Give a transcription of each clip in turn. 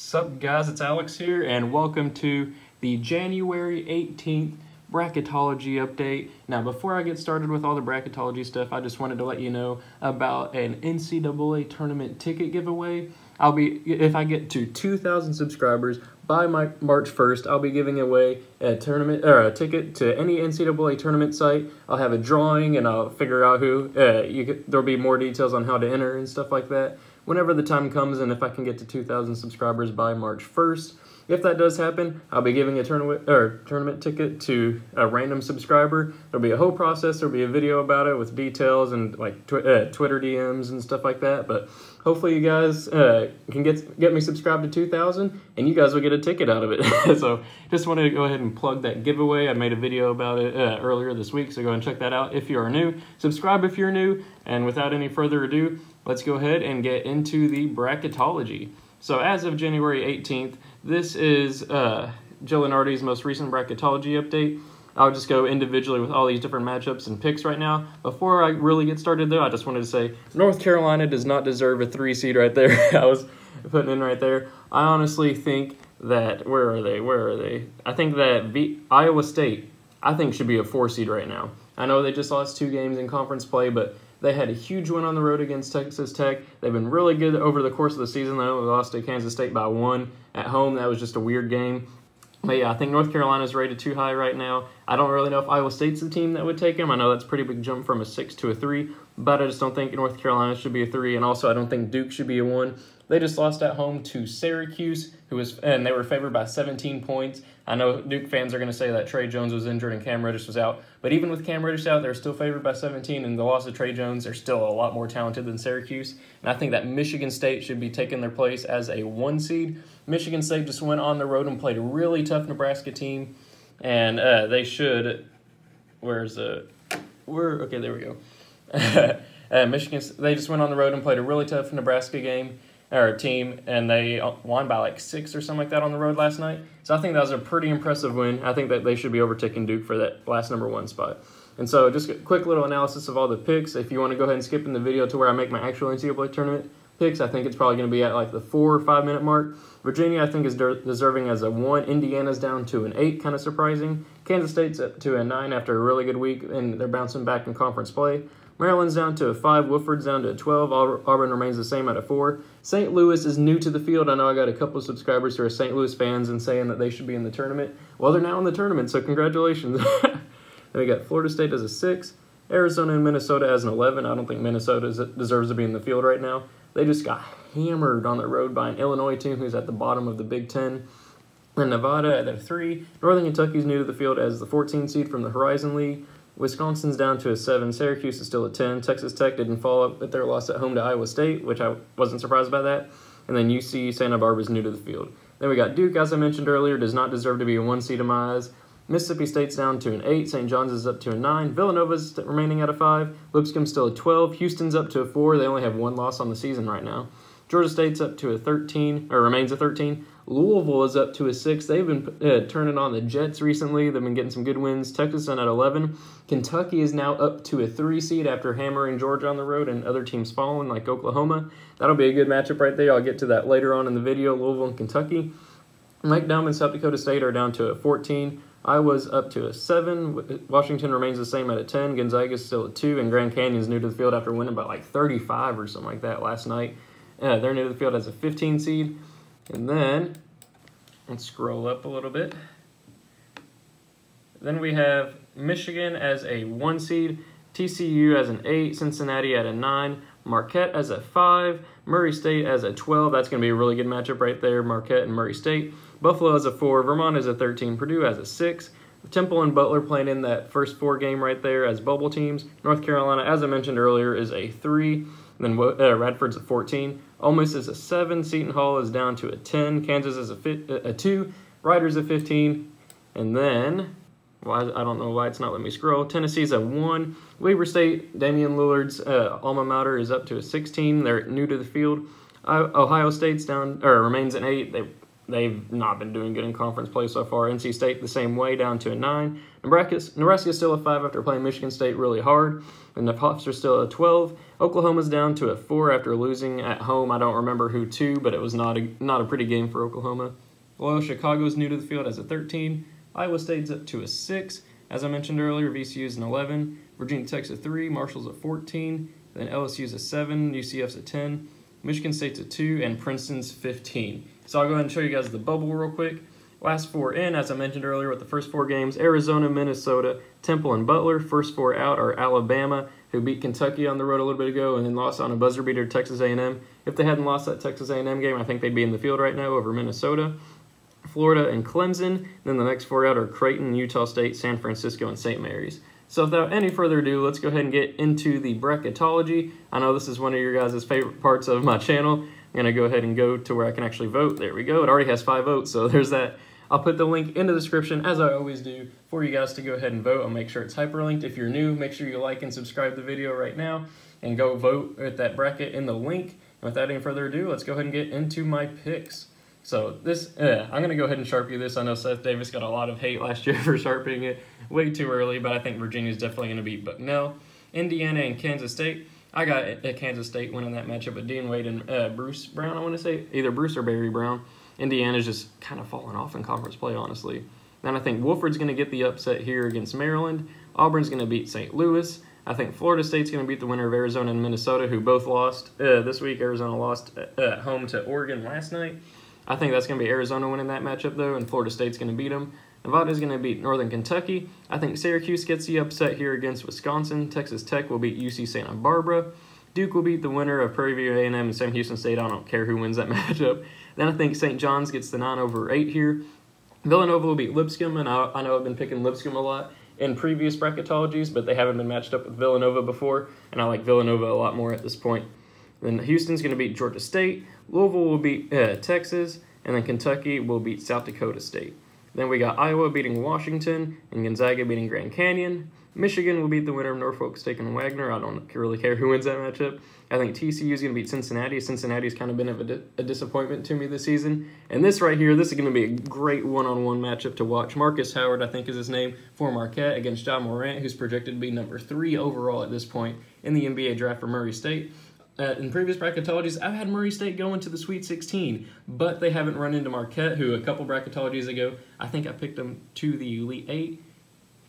Sup guys, it's Alex here, and welcome to the January 18th Bracketology update. Now, before I get started with all the Bracketology stuff, I just wanted to let you know about an NCAA tournament ticket giveaway. If I get to 2,000 subscribers by March 1st, I'll be giving away a ticket to any NCAA tournament site. I'll have a drawing, and I'll figure out who. There'll be more details on how to enter and stuff like that whenever the time comes, and if I can get to 2,000 subscribers by March 1st. If that does happen, I'll be giving a tournament ticket to a random subscriber. There'll be a whole process. There'll be a video about it with details and like Twitter DMs and stuff like that. But hopefully you guys can get me subscribed to 2,000, and you guys will get a ticket out of it. So just wanted to go ahead and plug that giveaway. I made a video about it earlier this week, so go and check that out if you are new. Subscribe if you're new, and without any further ado, let's go ahead and get into the Bracketology. So as of January 18th, this is Joe Lunardi's most recent Bracketology update. I'll just go individually with all these different matchups and picks right now. Before I really get started though, I just wanted to say North Carolina does not deserve a 3 seed right there. I was putting in right there. I honestly think that, where are they? I think that Iowa State, I think, should be a 4 seed right now. I know they just lost 2 games in conference play, but they had a huge win on the road against Texas Tech. They've been really good over the course of the season. They lost to Kansas State by 1 at home. That was just a weird game. But yeah, I think North Carolina's rated too high right now. I don't really know if Iowa State's the team that would take them. I know that's a pretty big jump from a 6 to a 3, but I just don't think North Carolina should be a 3, and also I don't think Duke should be a 1. They just lost at home to Syracuse, and they were favored by 17 points. I know Duke fans are going to say that Trey Jones was injured and Cam Reddish was out, but even with Cam Reddish out, they're still favored by 17, and the loss of Trey Jones, they're still a lot more talented than Syracuse. And I think that Michigan State should be taking their place as a 1 seed. Michigan State just went on the road and played a really tough Nebraska team, and they should. Okay, there we go. Michigan, they just went on the road and played a really tough Nebraska team, and they won by like 6 or something like that on the road last night. So I think that was a pretty impressive win. I think that they should be overtaking Duke for that last number 1 spot. And so just a quick little analysis of all the picks. If you want to go ahead and skip in the video to where I make my actual NCAA tournament picks, I think it's probably going to be at like the 4 or 5 minute mark. Virginia, I think, is deserving as a 1. Indiana's down to an 8, kind of surprising. Kansas State's up to a 9 after a really good week, and they're bouncing back in conference play. Maryland's down to a 5, Wofford's down to a 12, Auburn remains the same at a 4. St. Louis is new to the field. I know I got a couple of subscribers who are St. Louis fans and saying that they should be in the tournament. Well, they're now in the tournament, so congratulations. Then we got Florida State as a 6, Arizona and Minnesota as an 11. I don't think Minnesota deserves to be in the field right now. They just got hammered on the road by an Illinois team who's at the bottom of the Big Ten. And Nevada at a 3. Northern Kentucky's new to the field as the 14 seed from the Horizon League. Wisconsin's down to a 7. Syracuse is still a 10. Texas Tech didn't follow up with their loss at home to Iowa State, which I wasn't surprised by that. And then UC Santa Barbara is new to the field. Then we got Duke, as I mentioned earlier, does not deserve to be a 1 seed in my eyes. Mississippi State's down to an 8. St. John's is up to a 9. Villanova's remaining at a 5. Lipscomb's still a 12. Houston's up to a 4. They only have 1 loss on the season right now. Georgia State's up to a 13, or remains a 13. Louisville is up to a 6. They've been turning on the Jets recently. They've been getting some good wins. Texas at 11. Kentucky is now up to a 3 seed after hammering Georgia on the road and other teams following, like Oklahoma. That'll be a good matchup right there. I'll get to that later on in the video, Louisville and Kentucky. Mike Dowman and South Dakota State are down to a 14. Iowa's up to a 7. Washington remains the same at a 10. Gonzaga's still a 2. And Grand Canyon's new to the field after winning by like 35 or something like that last night. They're new to the field as a 15 seed. And then, let's scroll up a little bit. Then we have Michigan as a 1 seed, TCU as an 8, Cincinnati at a 9, Marquette as a 5, Murray State as a 12. That's going to be a really good matchup right there, Marquette and Murray State. Buffalo as a 4, Vermont as a 13, Purdue as a 6. Temple and Butler playing in that first 4 game right there as bubble teams. North Carolina, as I mentioned earlier, is a 3. Then Radford's a 14. Ole Miss is a 7. Seton Hall is down to a 10. Kansas is a 2. Riders a 15. And then, I don't know why it's not letting me scroll. Tennessee's a 1. Weber State, Damian Lillard's alma mater, is up to a 16. They're new to the field. Ohio State's remains an 8. they've not been doing good in conference play so far. NC State the same way, down to a 9. Nebraska's still a 5 after playing Michigan State really hard. And the Hawks are still a 12. Oklahoma's down to a 4 after losing at home. I don't remember who to, but it was not a pretty game for Oklahoma. Loyola Chicago's new to the field as a 13. Iowa State's up to a 6. As I mentioned earlier, VCU's an 11. Virginia Tech's a 3. Marshall's a 14. Then LSU's a 7. UCF's a 10. Michigan State's a 2. And Princeton's 15. So I'll go ahead and show you guys the bubble real quick. Last 4 in, as I mentioned earlier with the first 4 games, Arizona, Minnesota, Temple, and Butler. First 4 out are Alabama, who beat Kentucky on the road a little bit ago and then lost on a buzzer beater to Texas A&M. If they hadn't lost that Texas A&M game, I think they'd be in the field right now over Minnesota. Florida and Clemson. Then the next 4 out are Creighton, Utah State, San Francisco, and St. Mary's. So without any further ado, let's go ahead and get into the bracketology. I know this is one of your guys' favorite parts of my channel. I'm going to go ahead and go to where I can actually vote. There we go. It already has 5 votes, so there's that. I'll put the link in the description, as I always do, for you guys to go ahead and vote. I'll make sure it's hyperlinked. If you're new, make sure you like and subscribe to the video right now, and go vote at that bracket in the link. And without any further ado, let's go ahead and get into my picks. So this, I'm going to go ahead and Sharpie this. I know Seth Davis got a lot of hate last year for Sharpieing it way too early, but I think Virginia's definitely going to beat Bucknell. Indiana and Kansas State. I got Kansas State winning that matchup with Dean Wade and Bruce Brown, I want to say. Either Bruce or Barry Brown. Indiana's just kind of falling off in conference play, honestly. Then I think Wofford's going to get the upset here against Maryland. Auburn's going to beat St. Louis. I think Florida State's going to beat the winner of Arizona and Minnesota, who both lost this week. Arizona lost at home to Oregon last night. I think that's going to be Arizona winning that matchup, though, and Florida State's going to beat them. Nevada's going to beat Northern Kentucky. I think Syracuse gets the upset here against Wisconsin. Texas Tech will beat UC Santa Barbara. Duke will beat the winner of Prairie View A&M and Sam Houston State. I don't care who wins that matchup. Then I think St. John's gets the 9/8 here. Villanova will beat Lipscomb, and I know I've been picking Lipscomb a lot in previous bracketologies, but they haven't been matched up with Villanova before, and I like Villanova a lot more at this point. Then Houston's going to beat Georgia State. Louisville will beat Texas, and then Kentucky will beat South Dakota State. Then we got Iowa beating Washington, and Gonzaga beating Grand Canyon. Michigan will beat the winner of Norfolk State and Wagner. I don't really care who wins that matchup. I think TCU is going to beat Cincinnati. Cincinnati's kind of been a disappointment to me this season. And this right here, this is going to be a great one-on-one matchup to watch. Marcus Howard, I think is his name, for Marquette against John Morant, who's projected to be number 3 overall at this point in the NBA draft for Murray State. In previous bracketologies, I've had Murray State going to the Sweet 16, but they haven't run into Marquette, who a couple bracketologies ago, I think I picked them to the Elite 8.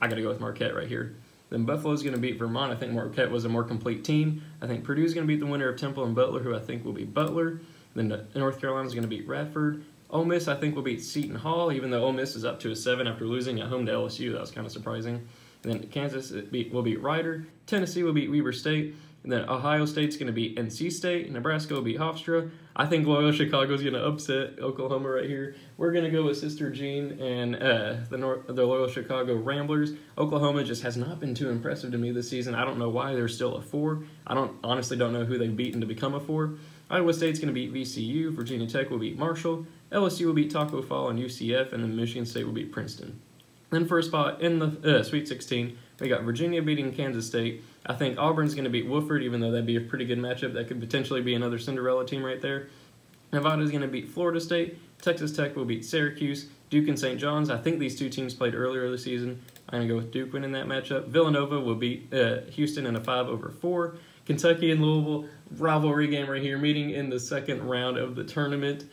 I got to go with Marquette right here. Then Buffalo's going to beat Vermont. I think Marquette was a more complete team. I think Purdue's going to beat the winner of Temple and Butler, who I think will be Butler. Then North Carolina's going to beat Radford. Ole Miss, I think, will beat Seton Hall, even though Ole Miss is up to a 7 after losing at home to LSU. That was kind of surprising. And then Kansas will beat Rider. Tennessee will beat Weber State. And then Ohio State's going to beat NC State. Nebraska will beat Hofstra. I think Loyola Chicago's going to upset Oklahoma right here. We're going to go with Sister Jean and the Loyola Chicago Ramblers. Oklahoma just has not been too impressive to me this season. I don't know why they're still a 4. I honestly don't know who they've beaten to become a 4. Iowa State's going to beat VCU. Virginia Tech will beat Marshall. LSU will beat Taco Fall and UCF. And then Michigan State will beat Princeton. Then first spot in the Sweet 16, we got Virginia beating Kansas State. I think Auburn's going to beat Wofford, even though that'd be a pretty good matchup. That could potentially be another Cinderella team right there. Nevada's going to beat Florida State. Texas Tech will beat Syracuse. Duke and St. John's. I think these two teams played earlier this season. I'm going to go with Duke winning that matchup. Villanova will beat Houston in a 5/4. Kentucky and Louisville, rivalry game right here, meeting in the second round of the tournament.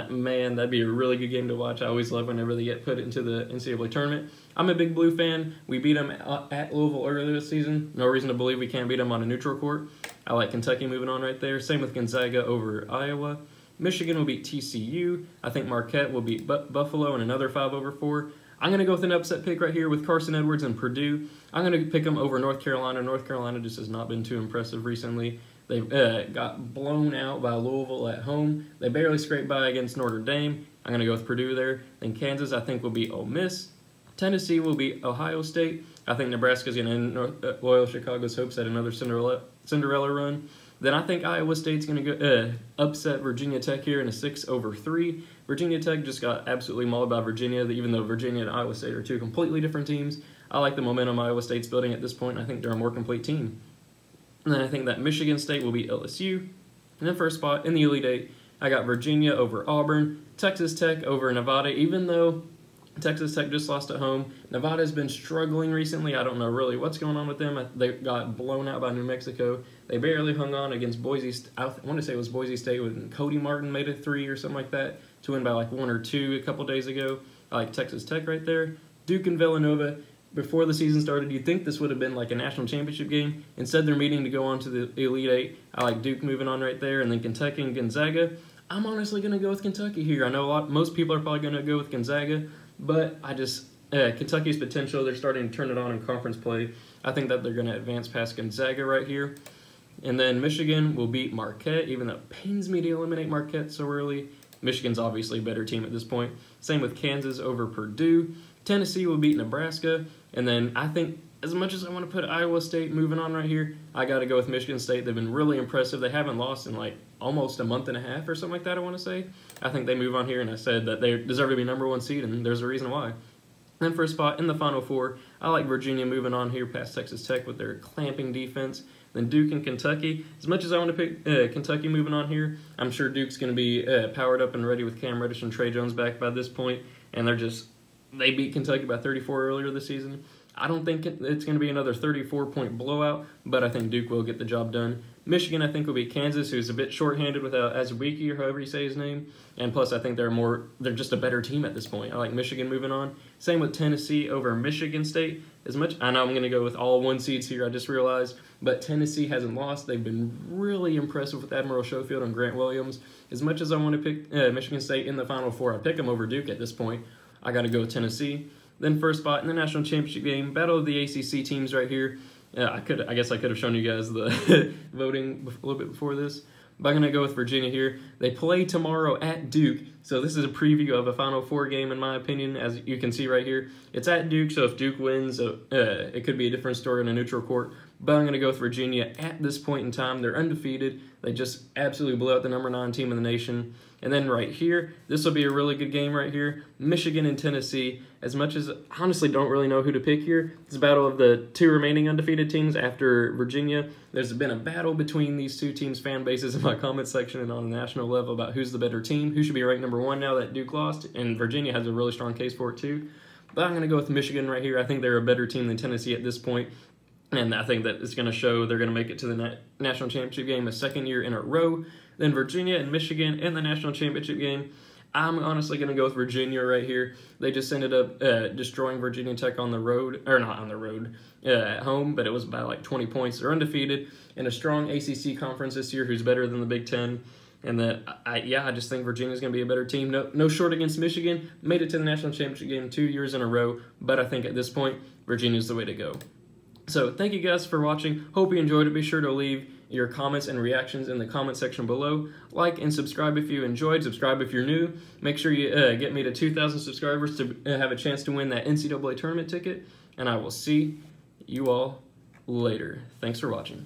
Man, that'd be a really good game to watch. I always love whenever they get put into the NCAA tournament. I'm a big Blue fan. We beat them at Louisville earlier this season. No reason to believe we can't beat them on a neutral court. I like Kentucky moving on right there. Same with Gonzaga over Iowa. Michigan will beat TCU. I think Marquette will beat Buffalo in another 5/4. I'm going to go with an upset pick right here with Carson Edwards and Purdue. I'm going to pick them over North Carolina. North Carolina just has not been too impressive recently. They got blown out by Louisville at home. They barely scraped by against Notre Dame. I'm going to go with Purdue there. Then Kansas, I think, will beat Ole Miss. Tennessee will beat Ohio State. I think Nebraska's going to end Loyola Chicago's hopes at another Cinderella run. Then I think Iowa State's going to go upset Virginia Tech here in a 6/3. Virginia Tech just got absolutely mauled by Virginia, even though Virginia and Iowa State are two completely different teams. I like the momentum Iowa State's building at this point. I think they're a more complete team. And then I think that Michigan State will beat LSU. And then first spot in the Elite 8, I got Virginia over Auburn, Texas Tech over Nevada, even though Texas Tech just lost at home. Nevada's been struggling recently. I don't know really what's going on with them. They got blown out by New Mexico. They barely hung on against Boise. I want to say it was Boise State when Cody Martin made a 3 or something like that to win by like 1 or 2 a couple days ago. I like Texas Tech right there. Duke and Villanova. Before the season started, you'd think this would have been like a national championship game. Instead, they're meeting to go on to the Elite Eight. I like Duke moving on right there. And then Kentucky and Gonzaga. I'm honestly going to go with Kentucky here. I know most people are probably going to go with Gonzaga, but Kentucky's potential, they're starting to turn it on in conference play. I think that they're going to advance past Gonzaga right here. And then Michigan will beat Marquette, even though it pains me to eliminate Marquette so early. Michigan's obviously a better team at this point. Same with Kansas over Purdue. Tennessee will beat Nebraska. And then I think, as much as I want to put Iowa State moving on right here, I got to go with Michigan State. They've been really impressive. They haven't lost in like almost a month and a half or something like that, I want to say. I think they move on here, and I said that they deserve to be #1 seed, and there's a reason why. Then for a spot in the Final Four, I like Virginia moving on here past Texas Tech with their clamping defense. Then Duke and Kentucky. As much as I want to pick Kentucky moving on here, I'm sure Duke's going to be powered up and ready with Cam Reddish and Trey Jones back by this point, and they beat Kentucky by 34 earlier this season. I don't think it's going to be another 34-point blowout, but I think Duke will get the job done. Michigan, I think, will beat Kansas, who's a bit shorthanded without Azubike, or however you say his name. And plus, I think they're just a better team at this point. I like Michigan moving on. Same with Tennessee over Michigan State. I know I'm going to go with all 1 seeds here, I just realized, but Tennessee hasn't lost. They've been really impressive with Admiral Schofield and Grant Williams. As much as I want to pick Michigan State in the Final Four, I pick them over Duke at this point. I got to go with Tennessee. Then first spot in the national championship game, battle of the ACC teams right here. I guess I could have shown you guys the voting a little bit before this. But I'm going to go with Virginia here. They play tomorrow at Duke, so this is a preview of a Final Four game in my opinion, as you can see right here. It's at Duke, so if Duke wins, it could be a different story in a neutral court. But I'm going to go with Virginia at this point in time. They're undefeated. They just absolutely blew out the #9 team in the nation. And then right here, this will be a really good game right here. Michigan and Tennessee. As much as I honestly don't really know who to pick here, it's a battle of the 2 remaining undefeated teams after Virginia. There's been a battle between these 2 teams' fan bases in my comment section and on a national level about who's the better team, who should be ranked #1 now that Duke lost, and Virginia has a really strong case for it too. But I'm going to go with Michigan right here. I think they're a better team than Tennessee at this point. And I think that it's going to show they're going to make it to the national championship game a 2nd year in a row. Then Virginia and Michigan in the national championship game. I'm honestly going to go with Virginia right here. They just ended up destroying Virginia Tech on the road, or not on the road, at home, but it was by like 20 points. They're undefeated in a strong ACC conference this year who's better than the Big Ten. And I just think Virginia's going to be a better team. No short against Michigan. Made it to the national championship game 2 years in a row, but I think at this point, Virginia's the way to go. So thank you guys for watching. Hope you enjoyed it. Be sure to leave your comments and reactions in the comment section below. Like and subscribe if you enjoyed. Subscribe if you're new. Make sure you get me to 2,000 subscribers to have a chance to win that NCAA tournament ticket. And I will see you all later. Thanks for watching.